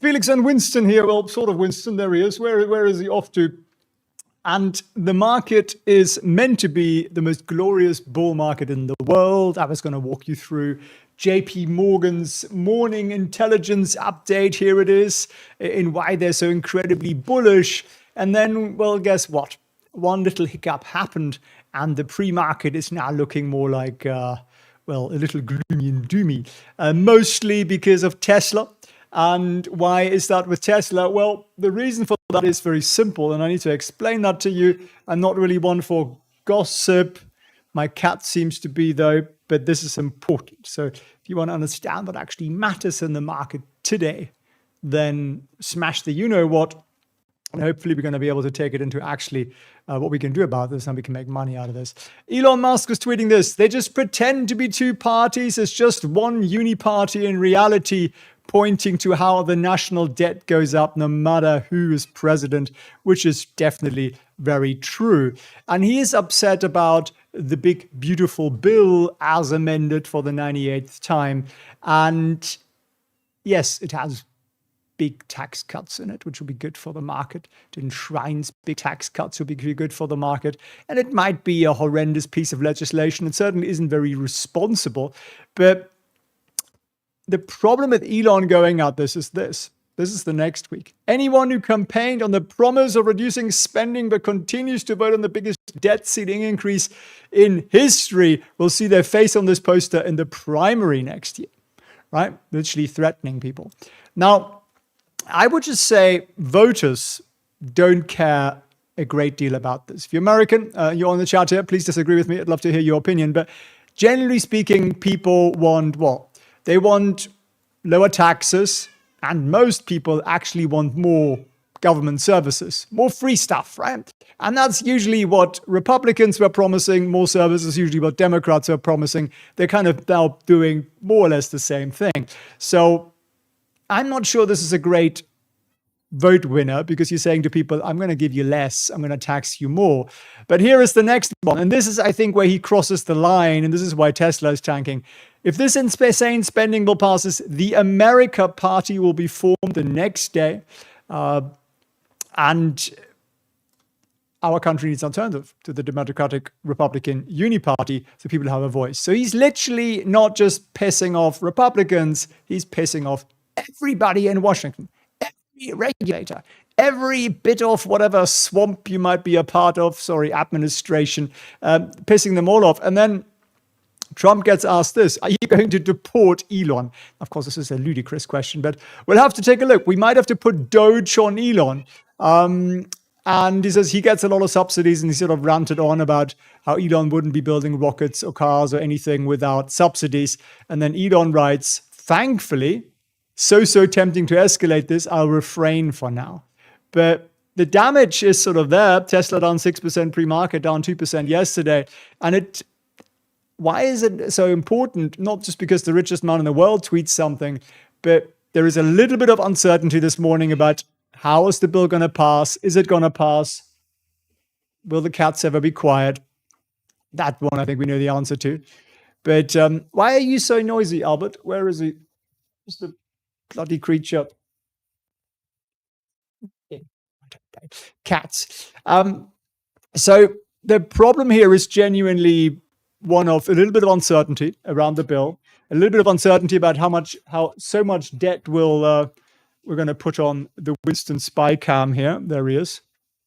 Felix and Winston here. Well, sort of Winston. There he is. Where is he off to? And the market is meant to be the most glorious bull market in the world. I was going to walk you through JP Morgan's morning intelligence update. Here it is, in why they're so incredibly bullish. And then, well, guess what? One little hiccup happened, and the pre-market is now looking more like, well, a little gloomy and doomy, mostly because of Tesla. And why is that with Tesla? Well, the reason for that is very simple, and I need to explain that to you. I'm not really one for gossip. My cat seems to be, though, but this is important. So if you want to understand what actually matters in the market today, then smash the you-know-what, and hopefully we're going to be able to take it into actually what we can do about this, and we can make money out of this. Elon Musk was tweeting this. They just pretend to be two parties. It's just one uni-party in reality, pointing to how the national debt goes up no matter who is president, which is definitely very true. And he is upset about the big, beautiful bill as amended for the 98th time. And yes, it has big tax cuts in it, which will be good for the market. It enshrines big tax cuts will be good for the market. And it might be a horrendous piece of legislation. It certainly isn't very responsible. But the problem with Elon going at this is this. This is the next week. Anyone who campaigned on the promise of reducing spending but continues to vote on the biggest debt ceiling increase in history will see their face on this poster in the primary next year, right? Literally threatening people. Now, I would just say voters don't care a great deal about this. If you're American, you're on the chat here, please disagree with me. I'd love to hear your opinion. But generally speaking, people want what? They want lower taxes, and most people actually want more government services, more free stuff, right? And that's usually what Republicans were promising. More services, usually what Democrats are promising. They're kind of now doing more or less the same thing. So I'm not sure this is a great vote winner, because you're saying to people, I'm going to give you less, I'm going to tax you more. But here is the next one. And this is, I think, where he crosses the line. And this is why Tesla is tanking. If this insane spending bill passes, the America Party will be formed the next day. And our country needs an alternative to the Democratic Republican Uni-Party, so people have a voice. So he's literally not just pissing off Republicans, he's pissing off everybody in Washington. Regulator, every bit of whatever swamp you might be a part of, administration, pissing them all off. And then Trump gets asked this, are you going to deport Elon? Of course, this is a ludicrous question, but we'll have to take a look. We might have to put Doge on Elon. And he says he gets a lot of subsidies, and he sort of ranted on about how Elon wouldn't be building rockets or cars or anything without subsidies. And then Elon writes, thankfully, so tempting to escalate this, I'll refrain for now. But the damage is sort of there. Tesla down 6% pre-market, down 2% yesterday. And why is it so important? Not just because the richest man in the world tweets something, but there is a little bit of uncertainty this morning about how is the bill going to pass? Is it going to pass? Will the cats ever be quiet? That one I think we know the answer to. But why are you so noisy, Albert? Where is he? Just the bloody creature. Cats. So the problem here is genuinely one of a little bit of uncertainty around the bill, a little bit of uncertainty about how so much debt will we're going to put on the Winston spy cam here. There he is,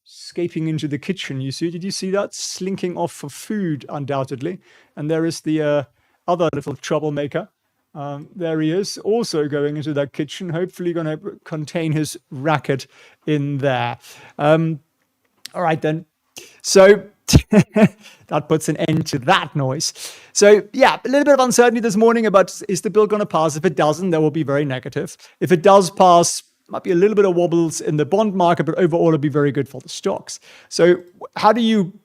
escaping into the kitchen. You see? Did you see that? Slinking off for food, undoubtedly. And there is the other little troublemaker. There he is, also going into that kitchen, hopefully going to contain his racket in there. All right, then. So that puts an end to that noise. So, yeah, a little bit of uncertainty this morning about is the bill going to pass? If it doesn't, that will be very negative. If it does pass, might be a little bit of wobbles in the bond market, but overall it'll be very good for the stocks. So how do you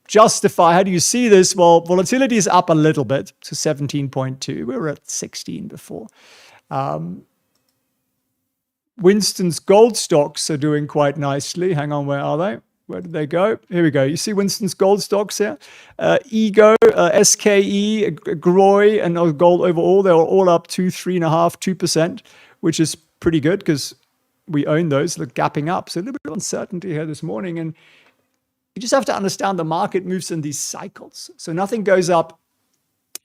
justify, how do you see this? Well, volatility is up a little bit to 17.2. We were at 16 before. Winston's gold stocks are doing quite nicely. Hang on, where are they? Where did they go? Here we go. You see Winston's gold stocks here? Ego, SKE, GROY, and gold overall. They were all up 2, 3.5%, 2%, which is pretty good because we own those. They're gapping up. So a little bit of uncertainty here this morning. And you just have to understand the market moves in these cycles. So nothing goes up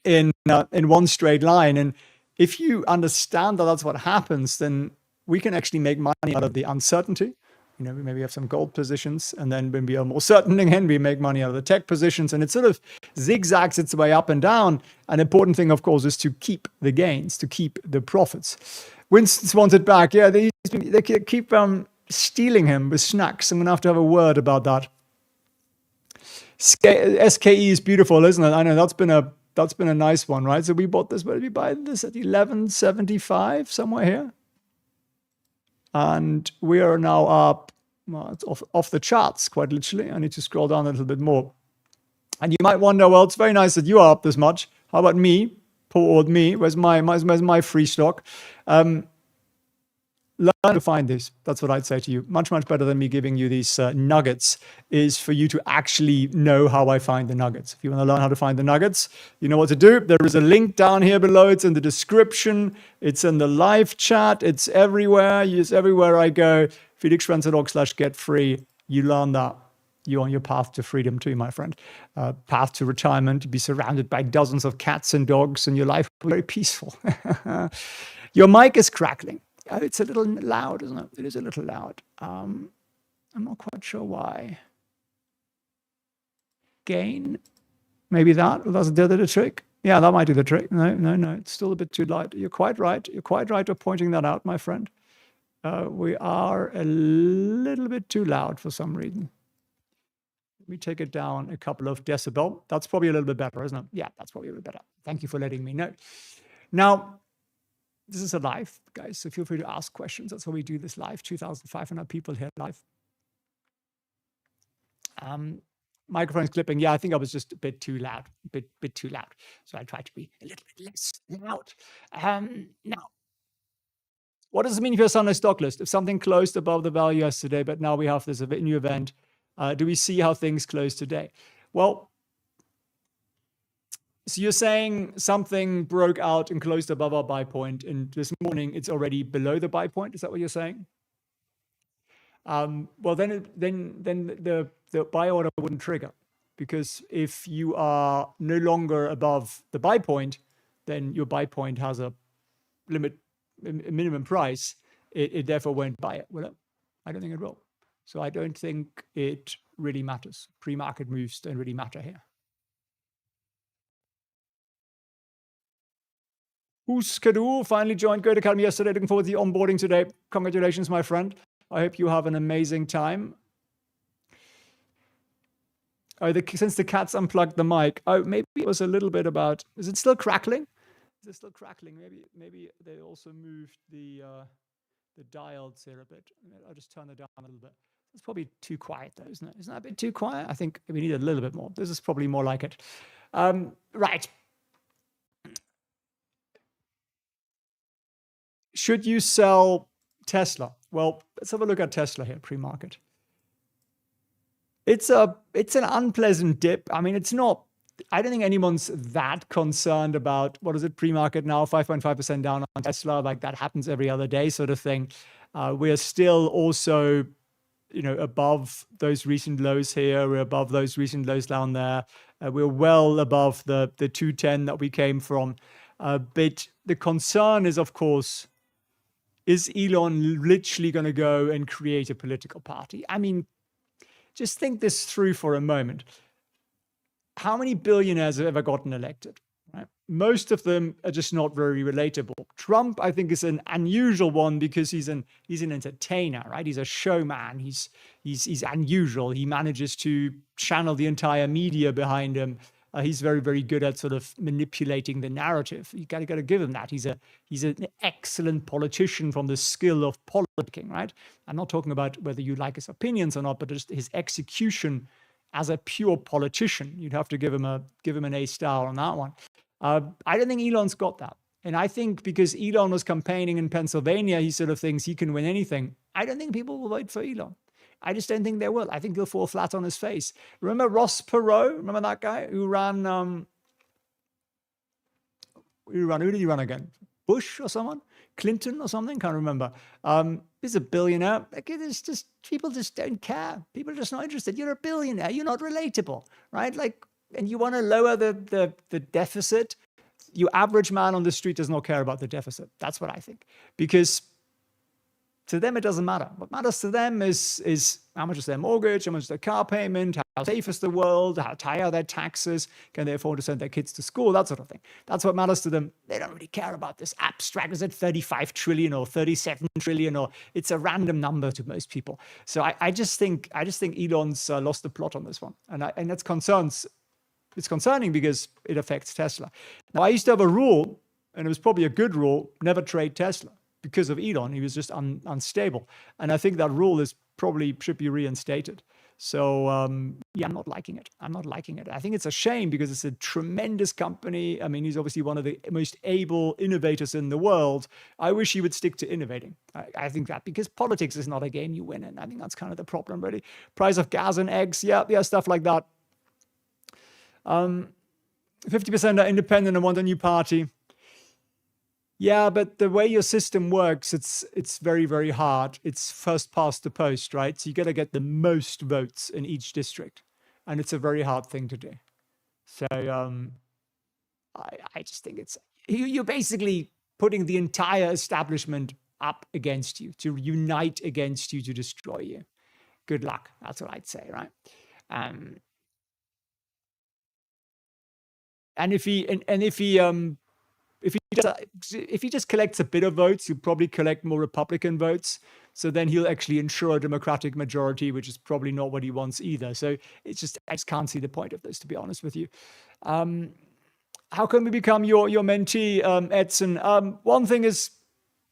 in one straight line. And if you understand that that's what happens, then we can actually make money out of the uncertainty. You know, we maybe have some gold positions, and then when we are more certain again, we make money out of the tech positions, and it sort of zigzags its way up and down. An important thing, of course, is to keep the gains, to keep the profits. Winston's wanted back. Yeah, they keep stealing him with snacks. I'm going to have a word about that. SKE is beautiful, isn't it? I know that's been a nice one, right? So we bought this. Where did we buy this? At 11.75, somewhere here. And we are now up, well, it's off the charts, quite literally. I need to scroll down a little bit more. And you might wonder, well, it's very nice that you are up this much. How about me? Poor old me. Where's my free stock? Learn to find these. That's what I'd say to you. Much, much better than me giving you these nuggets is for you to actually know how I find the nuggets. If you want to learn how to find the nuggets, you know what to do. There is a link down here below. It's in the description. It's in the live chat. It's everywhere. It's everywhere I go. felixprehn.org/get free. You learn that. You're on your path to freedom too, my friend. Path to retirement. You'll be surrounded by dozens of cats and dogs, and your life will be very peaceful. Your mic is crackling. Oh, it's a little loud, isn't it? It is a little loud. I'm not quite sure why. Gain, maybe that. Does it do the trick? Yeah, that might do the trick. No. It's still a bit too light. You're quite right. You're quite right of pointing that out, my friend. We are a little bit too loud for some reason. Let me take it down a couple of decibel. That's probably a little bit better, isn't it? Yeah, that's probably a little better. Thank you for letting me know. Now, this is a live, guys, so feel free to ask questions. That's why we do this live. 2,500 people here live. Microphone's clipping. Yeah, I think I was just a bit too loud, a bit too loud. So I try to be a little bit less loud. Now, what does it mean if you're a Sunday stock list? If something closed above the value yesterday, but now we have this new event, do we see how things close today? Well, so you're saying something broke out and closed above our buy point, and this morning it's already below the buy point. Is that what you're saying? Well, then the buy order wouldn't trigger, because if you are no longer above the buy point, then your buy point has a minimum price. It therefore won't buy it, will it? I don't think it will. So I don't think it really matters. Pre-market moves don't really matter here. Who's Kadu finally joined Goat Academy yesterday. Looking forward to the onboarding today. Congratulations, my friend. I hope you have an amazing time. Oh, since the cats unplugged the mic. Oh, maybe it was a little bit about. Is it still crackling? Is it still crackling? Maybe they also moved the dials here a bit. I'll just turn it down a little bit. It's probably too quiet though, isn't it? Isn't that a bit too quiet? I think we need a little bit more. This is probably more like it. Right. Should you sell Tesla? Well, let's have a look at Tesla here, pre-market. It's an unpleasant dip. I mean, it's not, I don't think anyone's that concerned about, what is it, pre-market now, 5.5% down on Tesla, like that happens every other day sort of thing. We're still also, above those recent lows here. We're above those recent lows down there. We're well above the 210 that we came from. But the concern is, of course, is Elon literally going to go and create a political party? I mean, just think this through for a moment. How many billionaires have ever gotten elected? Right? Most of them are just not very relatable. Trump, I think, is an unusual one because he's an entertainer, right? He's a showman. He's unusual. He manages to channel the entire media behind him. He's very, very good at sort of manipulating the narrative. You got to give him that. He's an excellent politician from the skill of politicking, right? I'm not talking about whether you like his opinions or not, but just his execution as a pure politician. You'd have to give him an A star on that one. I don't think Elon's got that. And I think because Elon was campaigning in Pennsylvania, he sort of thinks he can win anything. I don't think people will vote for Elon. I just don't think they will. I think he'll fall flat on his face. Remember Ross Perot? Remember that guy who ran, who did he run again? Bush or someone? Clinton or something? Can't remember. He's a billionaire. Like, it's just, people just don't care. People are just not interested. You're a billionaire. You're not relatable, right? Like, and you want to lower the deficit. Your average man on the street does not care about the deficit. That's what I think. Because to them, it doesn't matter. What matters to them is how much is their mortgage, how much is their car payment, how safe is the world, how high are their taxes, can they afford to send their kids to school, that sort of thing. That's what matters to them. They don't really care about this abstract, is it 35 trillion or 37 trillion, or it's a random number to most people. So I just think Elon's lost the plot on this one. And that's concerns. It's concerning because it affects Tesla. Now, I used to have a rule, and it was probably a good rule, never trade Tesla. Because of Elon, he was just unstable. And I think that rule is probably should be reinstated. So yeah, I'm not liking it. I'm not liking it. I think it's a shame because it's a tremendous company. I mean, he's obviously one of the most able innovators in the world. I wish he would stick to innovating. I think that because politics is not a game you win in. I think that's kind of the problem, really. Price of gas and eggs, yeah, stuff like that. 50% are independent and want a new party. Yeah, but the way your system works, it's very, very hard. It's first past the post, right? So you got to get the most votes in each district. And it's a very hard thing to do. So I just think you're basically putting the entire establishment up against you, to unite against you, to destroy you. Good luck. That's what I'd say, right? And if he just collects a bit of votes, he'll probably collect more Republican votes. So then he'll actually ensure a Democratic majority, which is probably not what he wants either. So I just can't see the point of this, to be honest with you. How can we become your mentee, Edson? One thing is,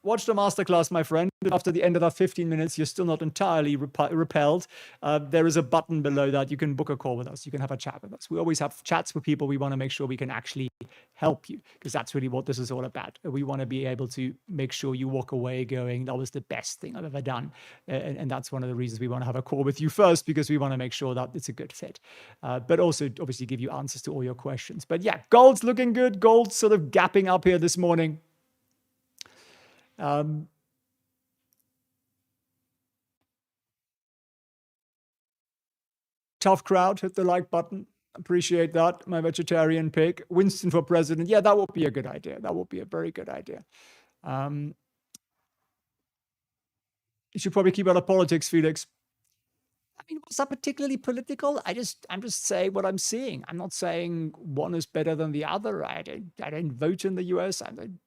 watch the masterclass, my friend. After the end of that 15 minutes, you're still not entirely repelled. There is a button below that. You can book a call with us. You can have a chat with us. We always have chats with people. We want to make sure we can actually help you, because that's really what this is all about. We want to be able to make sure you walk away going, that was the best thing I've ever done. And that's one of the reasons we want to have a call with you first, because we want to make sure that it's a good fit. But also, obviously, give you answers to all your questions. But yeah, gold's looking good. Gold's sort of gapping up here this morning. Tough crowd, hit the like button. Appreciate that. My vegetarian pig. Winston for president. Yeah, that would be a good idea. That would be a very good idea. You should probably keep out of politics, Felix. I mean, was that particularly political? I'm just saying what I'm seeing. I'm not saying one is better than the other. I don't vote in the US. I don't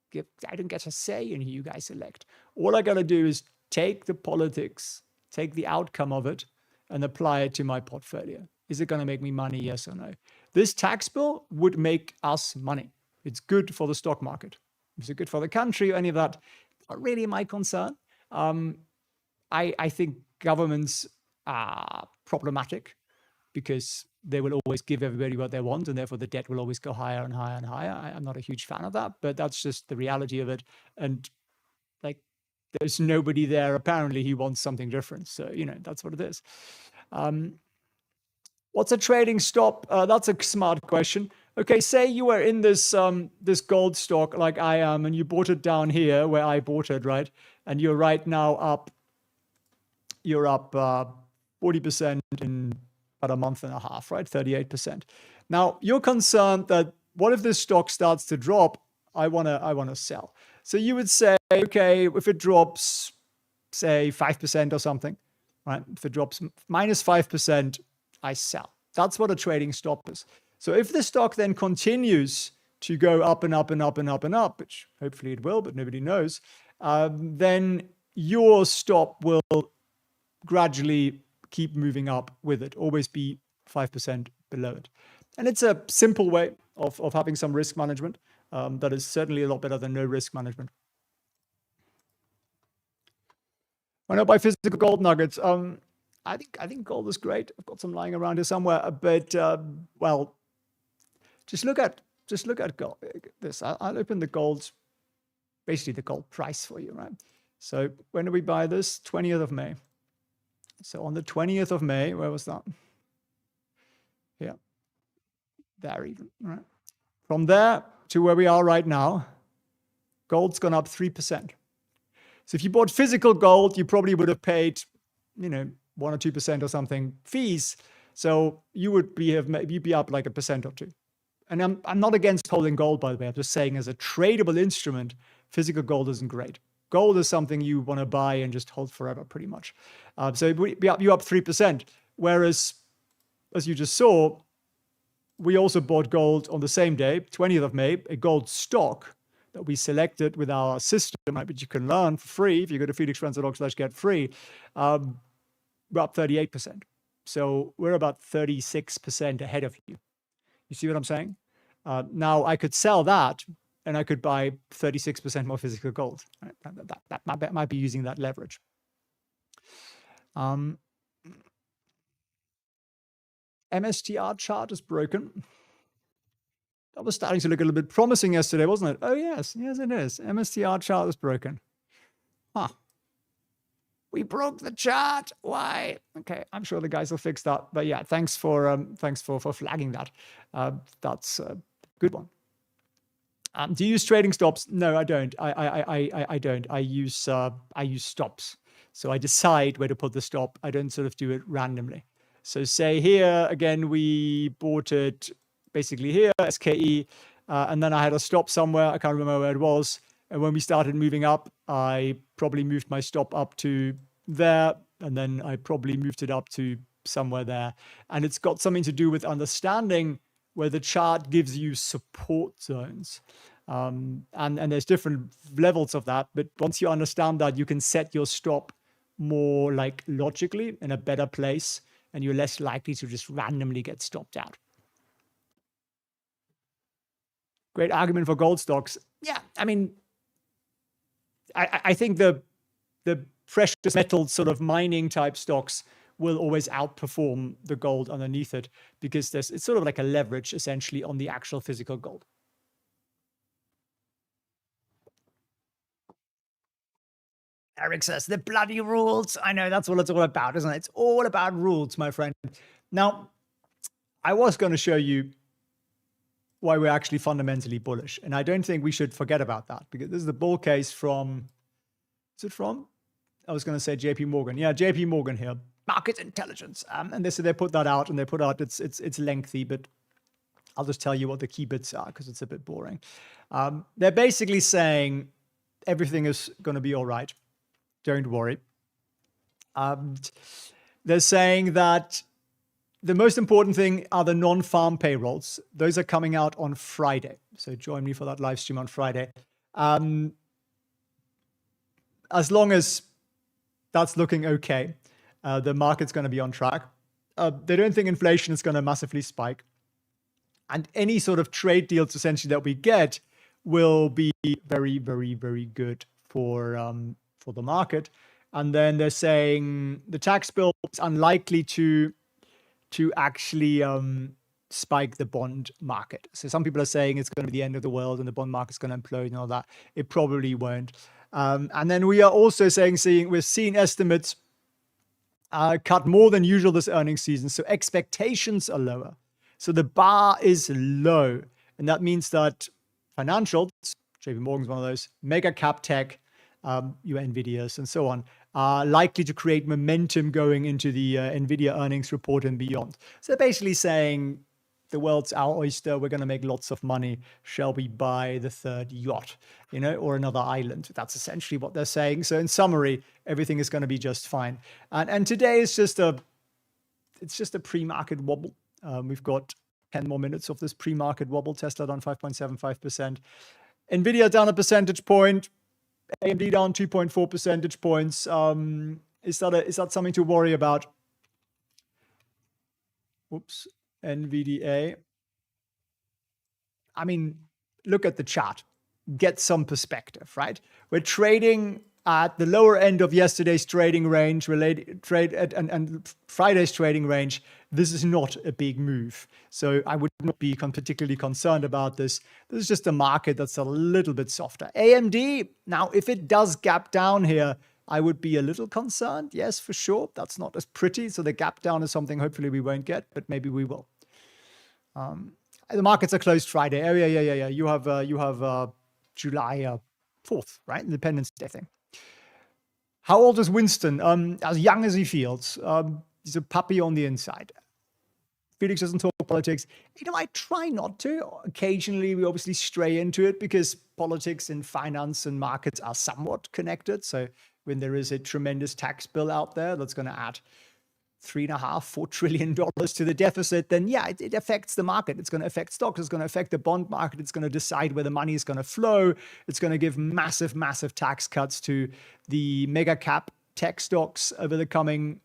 get a say in who you guys elect. All I gotta do is take the politics, take the outcome of it, and apply it to my portfolio. Is it gonna make me money? Yes or no? This tax bill would make us money. It's good for the stock market. Is it good for the country or any of that? Not really my concern. I think governments are problematic because they will always give everybody what they want, and therefore the debt will always go higher and higher and higher. I'm not a huge fan of that, but that's just the reality of it. And like, there's nobody there apparently who wants something different. So, that's what it is. What's a trading stop? That's a smart question. Okay, say you were in this this gold stock like I am, and you bought it down here where I bought it, right? And you're right now up. You're up 40% in about a month and a half, right? 38%. Now you're concerned that what if this stock starts to drop? I wanna sell. So you would say, okay, if it drops, say 5% or something, right? If it drops minus 5%, I sell. That's what a trading stop is. So if the stock then continues to go up and up and up and up and up, which hopefully it will, but nobody knows, then your stop will gradually keep moving up with it, always be 5% below it. And it's a simple way of having some risk management that is certainly a lot better than no risk management. Why not buy physical gold nuggets? I think gold is great. I've got some lying around here somewhere, but well, just look at gold. This. I'll open the gold, basically the gold price for you, right? So when do we buy this? 20th of May. So on the 20th of May, where was that? Yeah, there even, right? From there to where we are right now, gold's gone up 3%. So if you bought physical gold, you probably would have paid, 1 or 2% or something fees. So you would be you'd be up like 1% or 2%. And I'm not against holding gold, by the way. I'm just saying as a tradable instrument, physical gold isn't great. Gold is something you want to buy and just hold forever, pretty much. So you're up 3%. Whereas, as you just saw, we also bought gold on the same day, 20th of May, a gold stock that we selected with our system, which you can learn for free if you go to felixprehn.org/get free. We're up 38%. So we're about 36% ahead of you. You see what I'm saying? Now I could sell that and I could buy 36% more physical gold. Right? That might be using that leverage. MSTR chart is broken. That was starting to look a little bit promising yesterday, wasn't it? Oh, yes. Yes, it is. MSTR chart is broken. Huh. We broke the chart. Why? Okay, I'm sure the guys will fix that. But yeah, thanks for flagging that. That's a good one. Do you use trading stops? No, I don't. I don't. I use stops. So I decide where to put the stop. I don't sort of do it randomly. So say here again, we bought it basically here, SKE, and then I had a stop somewhere. I can't remember where it was. And when we started moving up, I probably moved my stop up to there, and then I probably moved it up to somewhere there. And it's got something to do with understanding where the chart gives you support zones. And there's different levels of that. But once you understand that, you can set your stop more like logically in a better place, and you're less likely to just randomly get stopped out. Great argument for gold stocks. Yeah, I mean, I think the precious metal sort of mining type stocks will always outperform the gold underneath it because it's sort of like a leverage essentially on the actual physical gold. Eric says, the bloody rules. I know that's what it's all about, isn't it? It's all about rules, my friend. Now, I was going to show you why we're actually fundamentally bullish. And I don't think we should forget about that because this is the bull case from, is it from? I was going to say JP Morgan. Yeah, JP Morgan here. Market intelligence. And they put that out and they put out, it's lengthy, but I'll just tell you what the key bits are because it's a bit boring. They're basically saying everything is going to be all right. Don't worry. They're saying that the most important thing are the non-farm payrolls. Those are coming out on Friday. So join me for that live stream on Friday. As long as that's looking okay, the market's going to be on track. They don't think inflation is going to massively spike. And any sort of trade deals essentially that we get will be very, very, very good for the market. And then they're saying the tax bill is unlikely to actually spike the bond market. So some people are saying it's going to be the end of the world and the bond market's going to implode and all that. It probably won't. And then we are also we're seeing estimates cut more than usual this earnings season. So expectations are lower. So the bar is low. And that means that financials, JP Morgan's one of those, mega cap tech, your NVIDIAs and so on, are likely to create momentum going into the NVIDIA earnings report and beyond. So they're basically saying the world's our oyster. We're going to make lots of money. Shall we buy the third yacht, or another island? That's essentially what they're saying. So in summary, everything is going to be just fine. And today is just a pre-market wobble. We've got 10 more minutes of this pre-market wobble. Tesla down 5.75%. NVIDIA down a percentage point. AMD down 2.4 percentage points. Is that something to worry about? Whoops. NVDA. I mean, look at the chart. Get some perspective, right? We're trading at the lower end of yesterday's trading range, and Friday's trading range. This is not a big move. So I would not be particularly concerned about this. This is just a market that's a little bit softer. AMD, now, if it does gap down here, I would be a little concerned. Yes, for sure. That's not as pretty. So the gap down is something hopefully we won't get, but maybe we will. The markets are closed Friday. Oh, yeah. You have July 4th, right? Independence Day thing. How old is Winston? As young as he feels. He's a puppy on the inside. Felix doesn't talk politics. I try not to. Occasionally, we obviously stray into it because politics and finance and markets are somewhat connected. So when there is a tremendous tax bill out there that's going to add $3.5–4 trillion to the deficit, then yeah, it affects the market. It's going to affect stocks. It's going to affect the bond market. It's going to decide where the money is going to flow. It's going to give massive, massive tax cuts to the mega cap tech stocks over the coming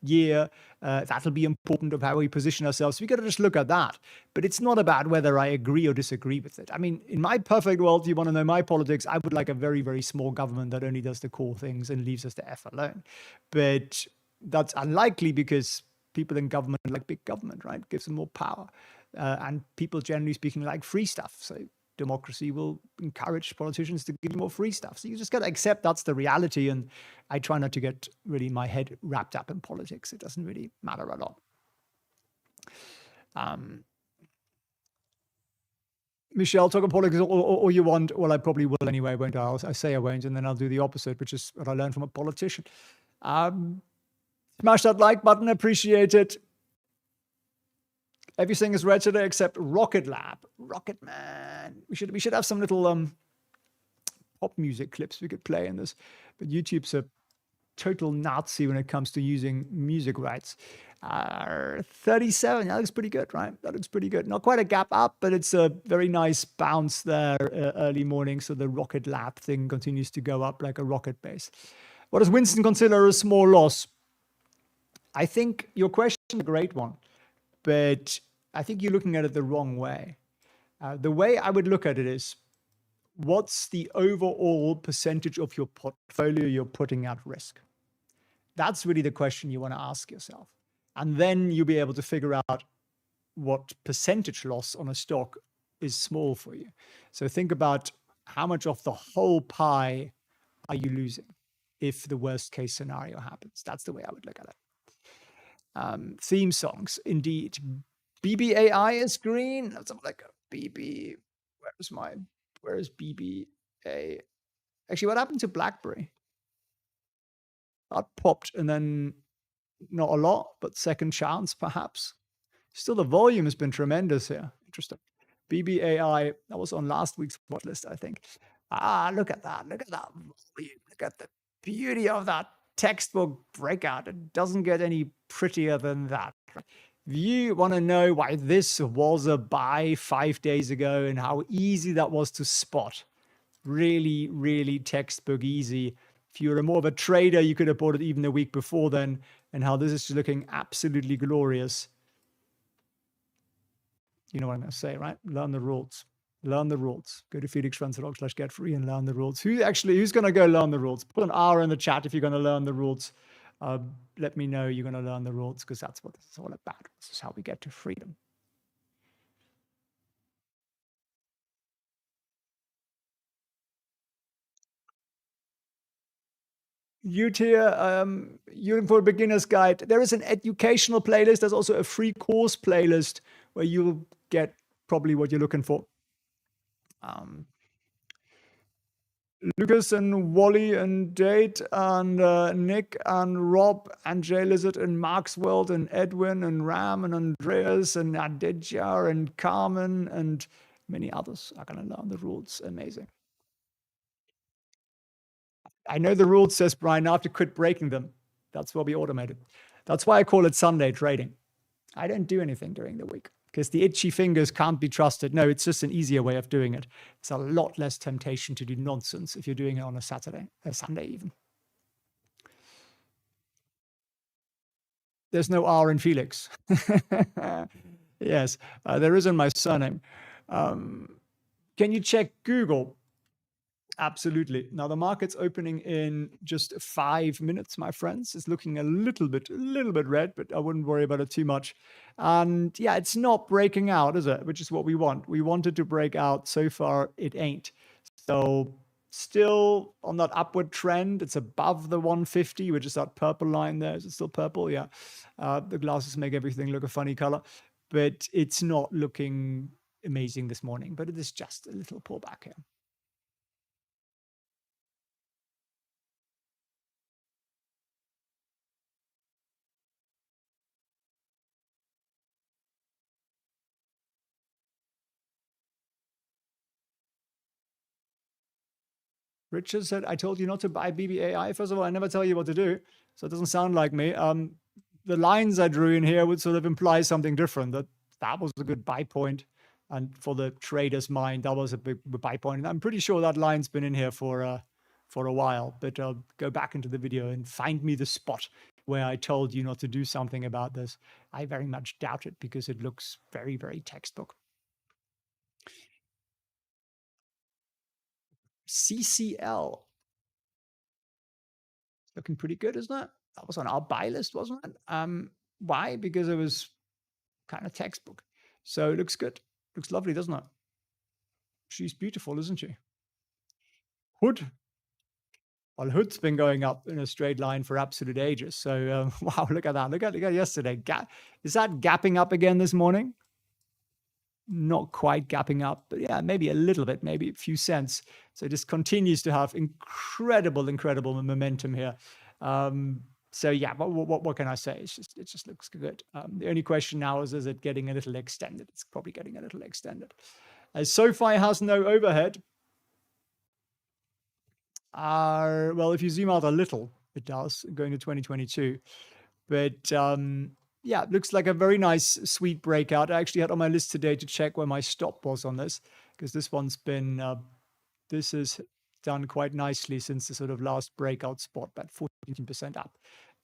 year. That'll be important of how we position ourselves. We got to just look at that. But it's not about whether I agree or disagree with it. I mean, in my perfect world, you want to know my politics, I would like a very, very small government that only does the core things and leaves us the F alone. But that's unlikely because people in government like big government, right? Gives them more power. And people, generally speaking, like free stuff. So democracy will encourage politicians to give you more free stuff. So you just got to accept that's the reality. And I try not to get really my head wrapped up in politics. It doesn't really matter a lot. Michelle, talk about politics all you want. Well, I probably will anyway, won't I? I say I won't, and then I'll do the opposite, which is what I learned from a politician. Smash that like button. Appreciate it. Everything is red today except Rocket Lab. Rocket Man. We should have some little pop music clips we could play in this. But YouTube's a total Nazi when it comes to using music rights. 37. That looks pretty good, right? That looks pretty good. Not quite a gap up, but it's a very nice bounce there early morning. So the Rocket Lab thing continues to go up like a rocket base. What does Winston consider a small loss? I think your question is a great one, but I think you're looking at it the wrong way. The way I would look at it is, what's the overall percentage of your portfolio you're putting at risk? That's really the question you want to ask yourself. And then you'll be able to figure out what percentage loss on a stock is small for you. So think about how much of the whole pie are you losing if the worst case scenario happens. That's the way I would look at it. Theme songs, indeed. BBAI is green. Let's have like a BB. Where is BBA? Actually, what happened to BlackBerry? That popped and then not a lot, but second chance perhaps. Still, the volume has been tremendous here. Interesting. BBAI, that was on last week's watch list, I think. Look at that. Look at that volume. Look at the beauty of that textbook breakout. It doesn't get any prettier than that. If you want to know why this was a buy 5 days ago and how easy that was to spot, really, really textbook easy. If you're more of a trader, you could have bought it even the week before then, and how this is looking absolutely glorious. You know what I'm going to say, right? Learn the rules. Learn the rules. Go to felixfranz.org/get free and learn the rules. Who's going to go learn the rules? Put an R in the chat if you're going to learn the rules. Let me know you're going to learn the rules, because that's what this is all about. This is how we get to freedom. You're for a beginner's guide. There is an educational playlist. There's also a free course playlist where you'll get probably what you're looking for. Lucas and Wally and Date and Nick and Rob and Jay Lizard and Mark's World and Edwin and Ram and Andreas and Aditya and Carmen and many others are going to learn the rules. Amazing. I know the rules, says Brian. I have to quit breaking them. That's what we automated. That's why I call it Sunday trading. I don't do anything during the week because the itchy fingers can't be trusted. No, it's just an easier way of doing it. It's a lot less temptation to do nonsense if you're doing it on a Saturday, a Sunday even. There's no R in Felix. Yes, there is in my surname. Can you check Google? Absolutely. Now the market's opening in just 5 minutes, my friends. It's looking a little bit red, but I wouldn't worry about it too much. And yeah, it's not breaking out, is it? Which is what we want. We wanted to break out. So far, it ain't. So still on that upward trend. It's above the 150, which is that purple line there. Is it still purple? Yeah. The glasses make everything look a funny color, but it's not looking amazing this morning, but it is just a little pullback here. Richard said, I told you not to buy BBAI. First of all, I never tell you what to do, so it doesn't sound like me. The lines I drew in here would sort of imply something different, that was a good buy point. And for the trader's mind, that was a big buy point. And I'm pretty sure that line's been in here for a while, but go back into the video and find me the spot where I told you not to do something about this. I very much doubt it because it looks very, very textbook. CCL. Looking pretty good, isn't it? That was on our buy list, wasn't it? Why? Because it was kind of textbook. So it looks good. Looks lovely, doesn't it? She's beautiful, isn't she? Hood. Well, Hood's been going up in a straight line for absolute ages. So, wow, look at that. Look at yesterday. Is that gapping up again this morning? Not quite gapping up, but yeah, maybe a little bit, maybe a few cents. So it just continues to have incredible momentum here. So yeah, what can I say? It just looks good. The only question now is it getting a little extended? It's probably getting a little extended. SoFi has no overhead. Well, if you zoom out a little, it does, going to 2022. But yeah, it looks like a very nice, sweet breakout. I actually had on my list today to check where my stop was on this, because this one's been, this has done quite nicely since the sort of last breakout spot, about 14% up.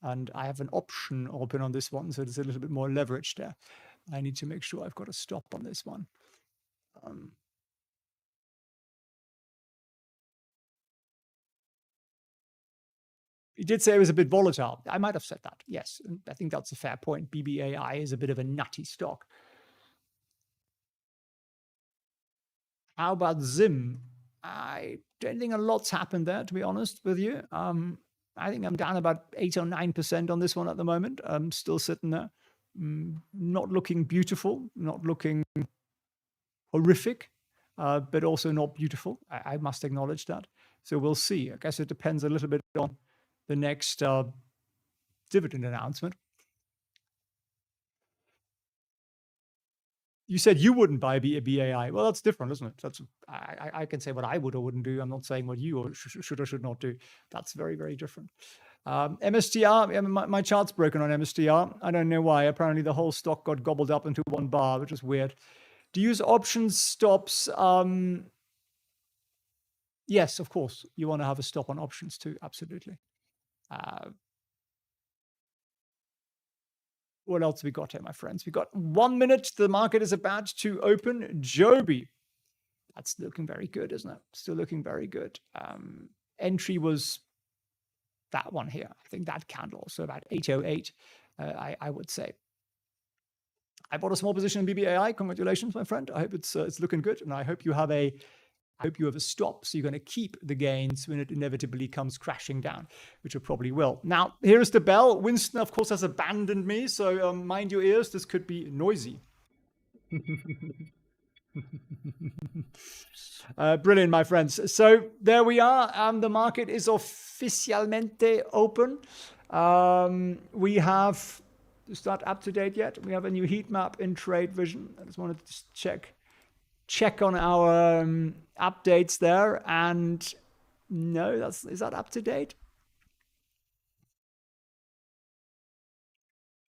And I have an option open on this one, so there's a little bit more leverage there. I need to make sure I've got a stop on this one. You did say it was a bit volatile. I might have said that. Yes, I think that's a fair point. BBAI is a bit of a nutty stock. How about Zim? I don't think a lot's happened there, to be honest with you. I think I'm down about 8 or 9% on this one at the moment. I'm still sitting there. Not looking beautiful, not looking horrific, but also not beautiful. I must acknowledge that. So we'll see. I guess it depends a little bit on the next dividend announcement. You said you wouldn't buy a BAI. Well, that's different, isn't it? That's I can say what I would or wouldn't do. I'm not saying what you should or should not do. That's very, very different. MSTR, my chart's broken on MSTR. I don't know why. Apparently the whole stock got gobbled up into one bar, which is weird. Do you use options stops? Yes, of course. You want to have a stop on options too. Absolutely. What else have we got here, my friends? We got 1 minute. The market is about to open. Joby. That's looking very good, isn't it? Still looking very good. Entry was that one here. I think that candle. So about 808, I would say. I bought a small position in BBAI. Congratulations, my friend. I hope it's looking good, and I hope you have a stop, so you're going to keep the gains when it inevitably comes crashing down, which it probably will. Now, here is the bell. Winston, of course, has abandoned me, so mind your ears. This could be noisy. Brilliant, my friends. So there we are. The market is oficialmente open. We have, is that up to date yet? We have a new heat map in Trade Vision. I just wanted to check on our updates there, and no, is that up to date?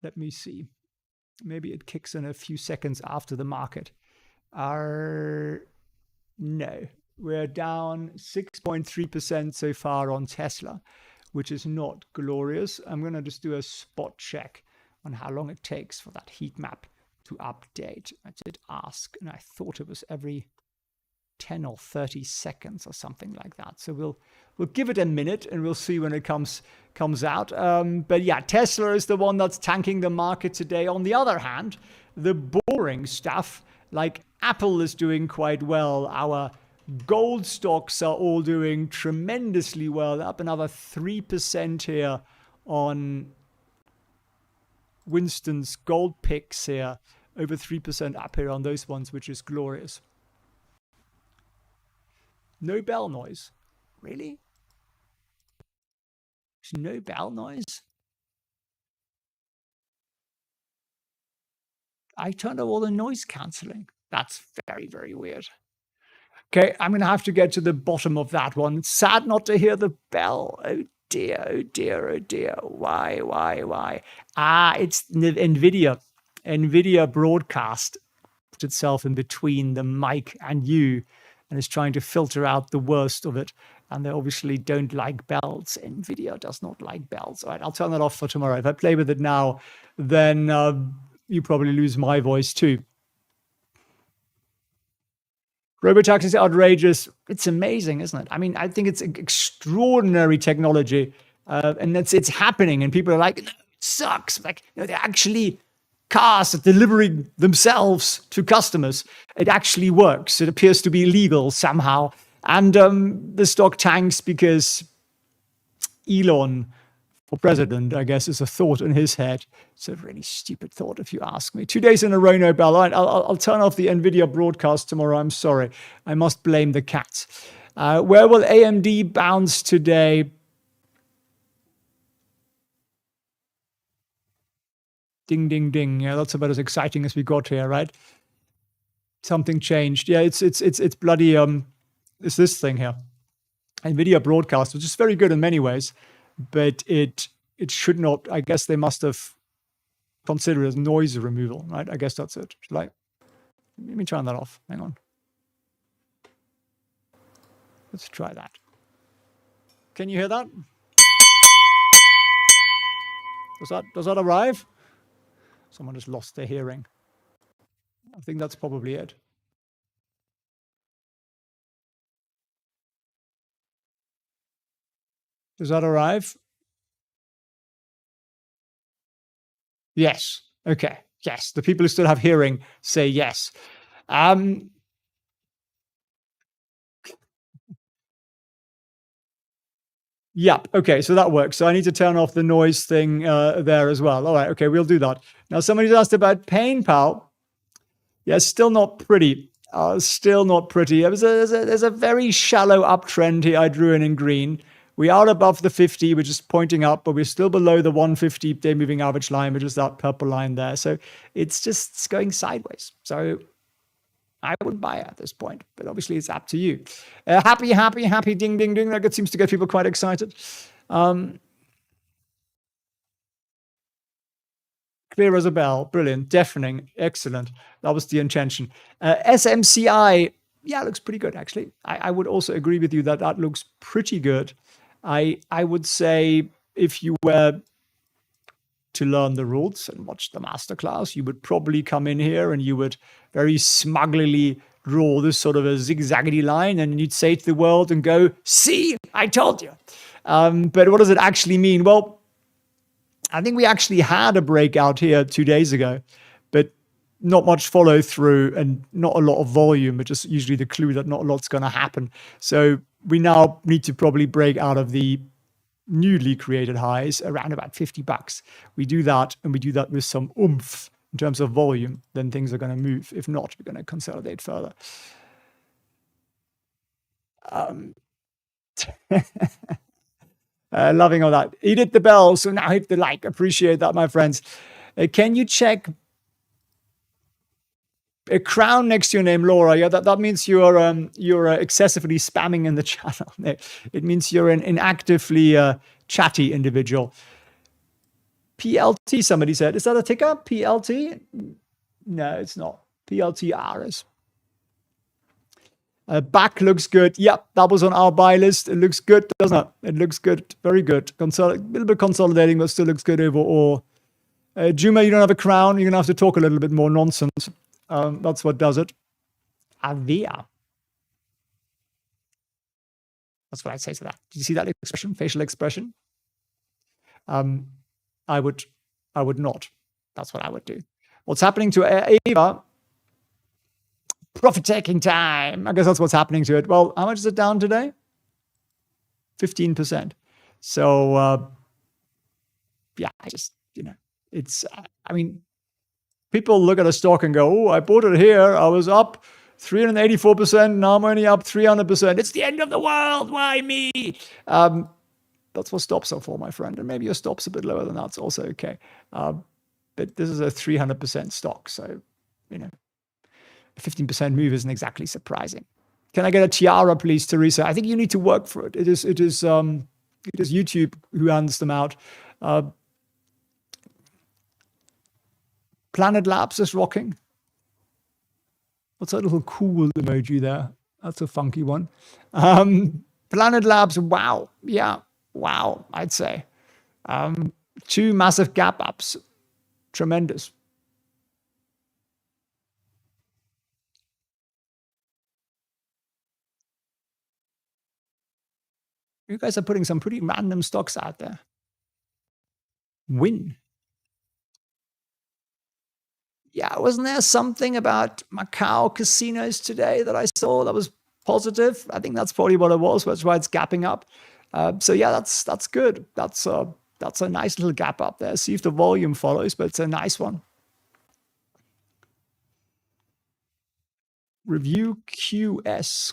Let me see. Maybe it kicks in a few seconds after the market. No, we're down 6.3% so far on Tesla, which is not glorious. I'm going to just do a spot check on how long it takes for that heat map to update. I did ask, and I thought it was every 10 or 30 seconds or something like that. So we'll give it a minute and we'll see when it comes out. But yeah, Tesla is the one that's tanking the market today. On the other hand, the boring stuff like Apple is doing quite well. Our Gold stocks are all doing tremendously well. Up another 3% here on Winston's gold picks here. Over 3% up here on those ones, which is glorious. No bell noise. Really? There's no bell noise? I turned off all the noise cancelling. That's very, very weird. Okay, I'm going to have to get to the bottom of that one. It's sad not to hear the bell. Oh dear, oh dear, oh dear. Why? It's NVIDIA. NVIDIA broadcast put itself in between the mic and you and is trying to filter out the worst of it. And they obviously don't like bells. NVIDIA does not like bells. All right, I'll turn that off for tomorrow. If I play with it now, then you probably lose my voice too. Robotaxi is outrageous. It's amazing, isn't it? I mean, I think it's extraordinary technology, and it's happening. And people are like, no, it sucks. Like, they're actually cars delivering themselves to customers. It actually works. It appears to be legal somehow. And the stock tanks because Elon for president, I guess, is a thought in his head. It's a really stupid thought, if you ask me. 2 days in a row, no bell. I'll turn off the NVIDIA broadcast tomorrow. I'm sorry. I must blame the cats. Where will AMD bounce today? Ding, ding, ding. Yeah, that's about as exciting as we got here, right? Something changed. Yeah, it's bloody, it's this thing here. NVIDIA broadcast, which is very good in many ways, but it should not. I guess they must have considered it as noise removal, right? I guess that's it. Let me turn that off. Hang on. Let's try that. Can you hear that? Does that arrive? Someone just lost their hearing. I think that's probably it. Does that arrive? Yes. Okay. Yes. The people who still have hearing say yes. Yep. Okay. So that works. So I need to turn off the noise thing there as well. All right. Okay. We'll do that. Now, somebody's asked about pain, pal. Yeah, still not pretty. Still not pretty. There's a very shallow uptrend here I drew in green. We are above the 50, which is pointing up, but we're still below the 150-day moving average line, which is that purple line there. So it's just going sideways. So I would buy at this point, but obviously it's up to you. Happy, ding, ding, ding. That seems to get people quite excited. Clear as a bell. Brilliant. Deafening. Excellent. That was the intention. SMCI, yeah, looks pretty good, actually. I would also agree with you that looks pretty good. I would say if you were to learn the rules and watch the masterclass, you would probably come in here and you would very smugly draw this sort of a zigzaggedy line and you'd say to the world and go, see, I told you. But what does it actually mean? Well, I think we actually had a breakout here 2 days ago, but not much follow through and not a lot of volume, but just usually the clue that not a lot's going to happen. So we now need to probably break out of the newly created highs around about $50. We do that, and we do that with some oomph in terms of volume, then things are going to move. If not, we're going to consolidate further. Loving all that. Edith the bell, so now hit the like. Appreciate that, my friends. Can you check a crown next to your name, Laura? Yeah, that means you're excessively spamming in the channel. It means you're an actively chatty individual. PLT, somebody said. Is that a ticker? PLT? No, it's not. PLT is. Back looks good. Yep, that was on our buy list. It looks good, doesn't it? It looks good. Very good. A little bit consolidating, but still looks good overall. Juma, you don't have a crown. You're going to have to talk a little bit more nonsense. That's what does it. Avia. That's what I'd say to that. Did you see that expression, facial expression? I would not. That's what I would do. What's happening to Ava? profit-taking time. I guess that's what's happening to it. Well, how much is it down today? 15%. So, yeah, it's, I mean, people look at a stock and go, oh, I bought it here. I was up 384%. Now I'm only up 300%. It's the end of the world. Why me? That's what stops are for, my friend. And maybe your stop's a bit lower than that. It's also okay. But this is a 300% stock. So, a 15% move isn't exactly surprising. Can I get a tiara, please, Teresa? I think you need to work for it. It is YouTube who hands them out. Planet Labs is rocking. What's that little cool emoji there? That's a funky one. Planet Labs, wow. Yeah, wow, I'd say. 2 massive gap ups. Tremendous. You guys are putting some pretty random stocks out there. Win. Yeah, wasn't there something about Macau casinos today that I saw that was positive? I think that's probably what it was. That's why it's gapping up. So yeah, that's good. That's a nice little gap up there. See if the volume follows, but it's a nice one. Review QS.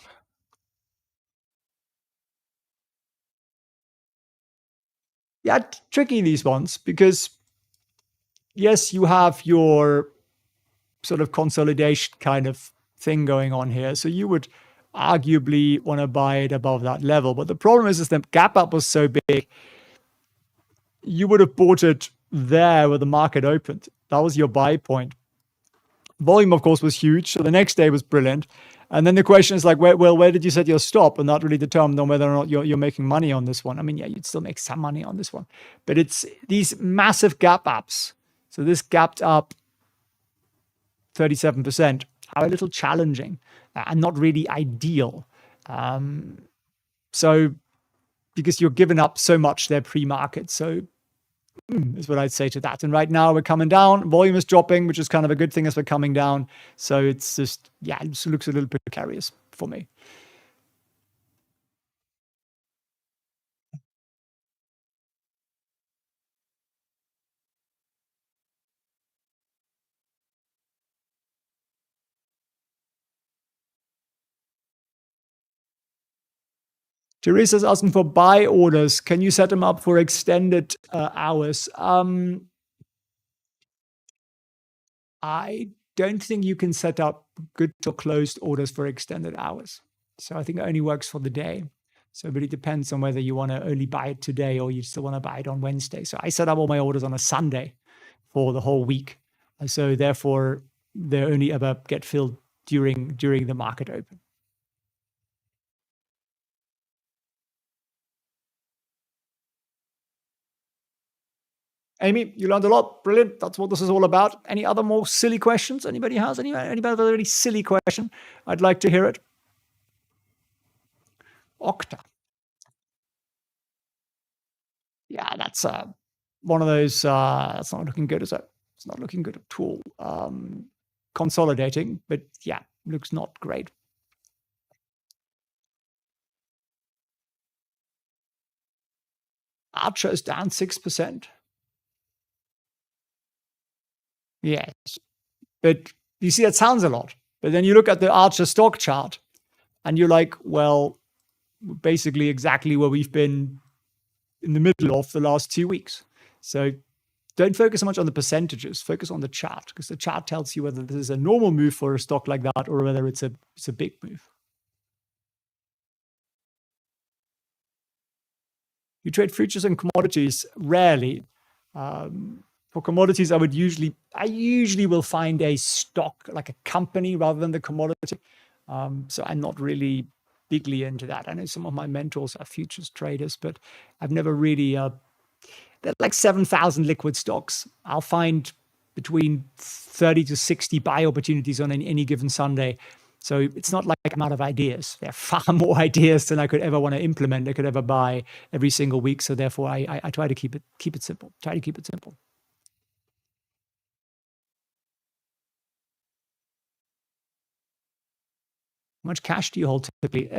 Yeah, tricky these ones because yes, you have your sort of consolidation kind of thing going on here. So you would arguably want to buy it above that level. But the problem is the gap up was so big, you would have bought it there where the market opened. That was your buy point. Volume, of course, was huge. So the next day was brilliant. And then the question is like, where did you set your stop? And that really determined on whether or not you're making money on this one. I mean, yeah, you'd still make some money on this one. But it's these massive gap ups. So this gapped up 37% are a little challenging and not really ideal. So because you're giving up so much there pre-market. So is what I'd say to that. And right now we're coming down. Volume is dropping, which is kind of a good thing as we're coming down. So it's just, yeah, it just looks a little precarious for me. Teresa's asking for buy orders. Can you set them up for extended hours? I don't think you can set up good or closed orders for extended hours. So I think it only works for the day. So it really depends on whether you want to only buy it today or you still want to buy it on Wednesday. So I set up all my orders on a Sunday for the whole week. And so therefore, they only ever get filled during the market open. Amy, you learned a lot. Brilliant. That's what this is all about. Any other more silly questions? Anybody has anybody have a really silly question? I'd like to hear it. Okta. Yeah, that's one of those. That's not looking good, is it? It's not looking good at all. Consolidating, but yeah, looks not great. Archer is down 6%. Yes, but you see, that sounds a lot. But then you look at the Archer stock chart, and you're like, well, basically exactly where we've been in the middle of the last 2 weeks. So don't focus so much on the percentages, focus on the chart, because the chart tells you whether this is a normal move for a stock like that or whether it's a big move. You trade futures and commodities rarely. For commodities, I usually will find a stock, like a company rather than the commodity. So I'm not really bigly into that. I know some of my mentors are futures traders, but I've never really, there are like 7,000 liquid stocks. I'll find between 30 to 60 buy opportunities on any given Sunday. So it's not like I'm out of ideas. There are far more ideas than I could ever want to implement. I could ever buy every single week. So therefore, I try to keep it simple. Try to keep it simple. How much cash do you hold typically?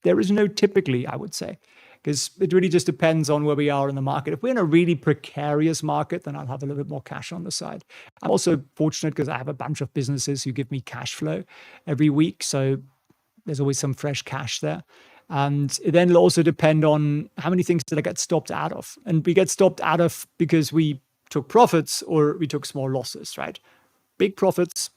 There is no typically, I would say, because it really just depends on where we are in the market. If we're in a really precarious market, then I'll have a little bit more cash on the side. I'm also fortunate because I have a bunch of businesses who give me cash flow every week. So there's always some fresh cash there. And then it'll also depend on how many things did I get stopped out of. And we get stopped out of because we took profits or we took small losses, right? Big profits,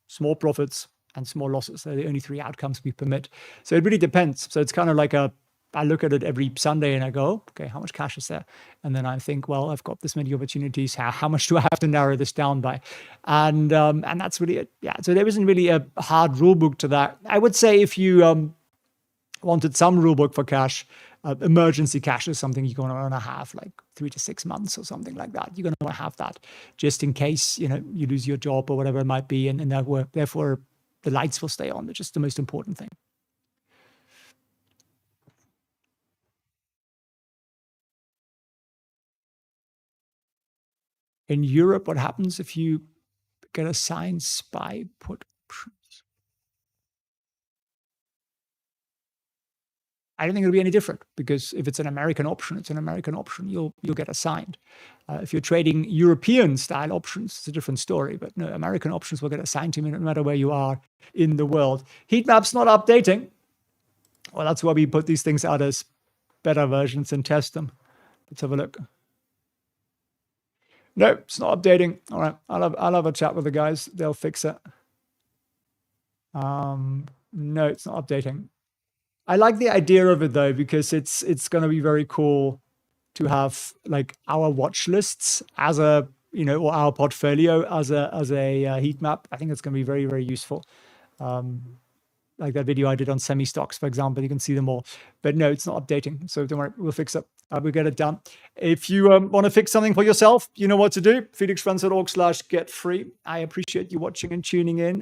small profits, and small losses. They're the only three outcomes we permit. So it really depends. So it's kind of like I look at it every Sunday and I go, okay, how much cash is there? And then I think, well, I've got this many opportunities. How much do I have to narrow this down by? And that's really it. Yeah. So there isn't really a hard rule book to that. I would say if you wanted some rule book for cash, emergency cash is something you're going to want to have like 3 to 6 months or something like that. You're going to want to have that just in case, you lose your job or whatever it might be. And therefore the lights will stay on, which is the most important thing. In Europe, what happens if you get assigned SPY put options? I don't think it'll be any different because if it's an American option, it's an American option. You'll get assigned. If you're trading European style options, it's a different story. But no, American options will get assigned to you no matter where you are in the world. Heat maps not updating. Well, that's why we put these things out as beta versions and test them. Let's have a look. No, it's not updating. All right, I'll have a chat with the guys. They'll fix it. No, it's not updating. I like the idea of it though, because it's going to be very cool to have like our watch lists as a, or our portfolio as a heat map. I think it's going to be very, very useful. Like that video I did on semi stocks, for example, you can see them all. But no, it's not updating. So don't worry, we'll fix it. We'll get it done. If you want to fix something for yourself, you know what to do. felixfranz.org/get free. I appreciate you watching and tuning in.